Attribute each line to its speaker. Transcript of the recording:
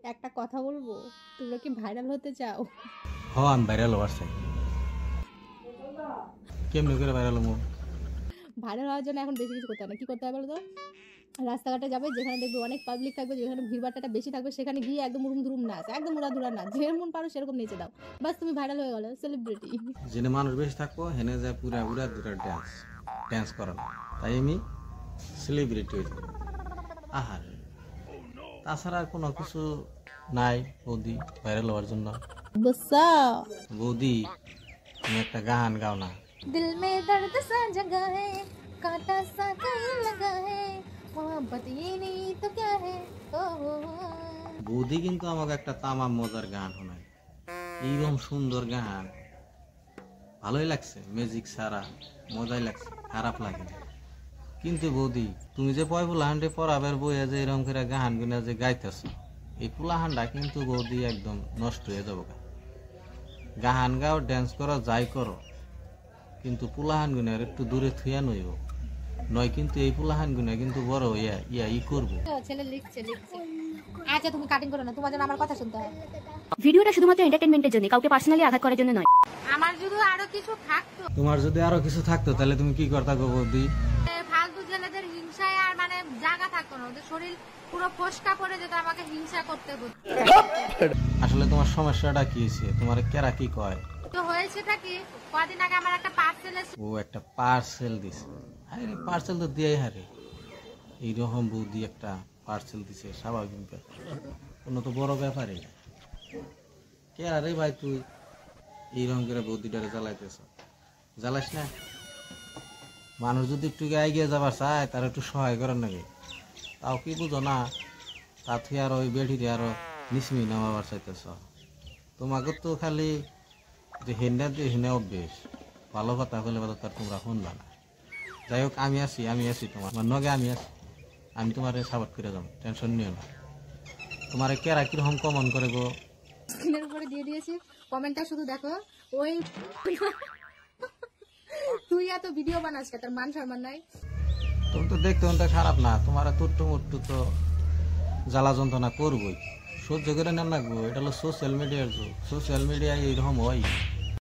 Speaker 1: একটা কথা বলবো, তোমরা কি ভাইরাল হতে চাও?
Speaker 2: হ আমি ভাইরাল হওয়ার চাই। কেমনি করে ভাইরাল হবো?
Speaker 1: ভাইরাল হওয়ার জন্য এখন বেশি কিছু করতে হয় না। কি করতে হবে বলো তো? রাস্তাঘাটে যাবে, যেখানে দেখবে অনেক পাবলিক থাকবে, যেখানে ভিড়ভাট্টাটা বেশি থাকবে, সেখানে গিয়ে একদম উড়ুম ধুরুম নাচ, একদম উড়াধুরা নাচ, যেমন পারো সেরকম নেচে দাও। বাস তুমি ভাইরাল হয়ে গেলো, সেলিব্রিটি।
Speaker 2: যেনে মানুষ বেশি থাকবো হেনে যায় পুরা উড়া দুরা ড্যান্স করা, তাই আমি সেলিব্রিটি হয়ে যাবো। আহার, তাছাড়া আর কোনো কিছু নাই বৌদি ভাইরাল হওয়ার জন্য।
Speaker 1: বসা
Speaker 2: বৌদি তুমি একটা গান গাও না।
Speaker 1: दिल में दर्द सा जगा है, कांटा सा कहीं लगा है, मोहब्बत ये नहीं तो क्या है। ओ
Speaker 2: বৌদি কিন্তু আমাকে একটা তামাম মজার গান শোনায়, এইরকম সুন্দর গান ভালোই লাগছে, ম্যাজিক সারা মজাই লাগছে, খারাপ লাগে না। কিন্তু বৌদি তুমি যে পোলাহান্ডে পড়াবার বইয়া যে এরকম করে গান গুনা যে গাইতেছ, এই পোলাহান্ডা কিন্তু বৌদি একদম নষ্ট হয়ে যাবো। গান গাও, ড্যান্স করো, যাই করো, কিন্তু পোলাহান গুনার একটু দূরে থুয়া নইব, নয় কিন্তু এই পোলাহান গুনা কিন্তু বড় ই করবো।
Speaker 1: ছেলে লিখছে। আচ্ছা তুমি কাটিং করো না, তোমার জন্য আমার কথা শুনতে হয়।
Speaker 3: ভিডিওটা শুধুমাত্র এন্টারটেইনমেন্টের জন্য, কাউকে পার্সোনালি আঘাত করার জন্য নয়।
Speaker 1: আমার যদি আরো কিছু থাকতো,
Speaker 2: তোমার যদি আরো কিছু থাকতো তাহলে তুমি কি করতা গো বৌদি?
Speaker 1: ফালতু ছেলেদের হিংসায় আর মানে জায়গা থাকতো না, ওদের শরীর পুরো ফসকা পড়ে যেত, আমাকে হিংসা করতে হতো।
Speaker 2: আসলে তোমার সমস্যাটা কি হয়েছে? তোমার কেরা কি কয়?
Speaker 1: তো হয়েছেটা কি, কদিন আগে আমার একটা পার্সেল এসে,
Speaker 2: ও একটা পার্সেল দিছে। আরে পার্সেল তো দিয়ে হারে, এইরকম বৌদি একটা পার্সেল দিছে, স্বাভাবিক ব্যাপার, কোনো তো বড় ব্যাপারই না। কে আরে ভাই তুই এইরকম করে বৌদিটারে জ্বালাইতেছ, জ্বালাস না। মানুষ যদি একটু এগিয়ে যাবার চায় তার একটু সহায় করার নাকি, তাও কি বুঝো না? তা তুই আর ওই বেঠিতে আরো নিসমি নামাবার চাইতেছ। তোমাকে তো খালি যে হেন্ডা দিয়ে হেনে অভ্যেস, ভালো কথা বলে তার তোমরা শুনবা না। যাই হোক আমি আছি তোমার নগে আমি আছি, আমি তোমার সাপোর্ট করে যাবো, টেনশন নিও না। তোমার কেরা কিরকম কমন করে গো?
Speaker 1: স্ক্রিনের উপরে দিয়ে দিয়েছি, কমেন্টটা শুধু দেখো। ওই তুই এত ভিডিও বানাস কে, তোর মান সম্মান নাই?
Speaker 2: তুমি তো দেখতে অনেকটা খারাপ না, তোমার তুট্টু মুট্টু তো জ্বালা যন্ত্রণা করবোই, সহ্য করে নেন না গো। এটা হলো সোশ্যাল মিডিয়ার যুগ, সোশ্যাল মিডিয়ায় এইরকম হয়।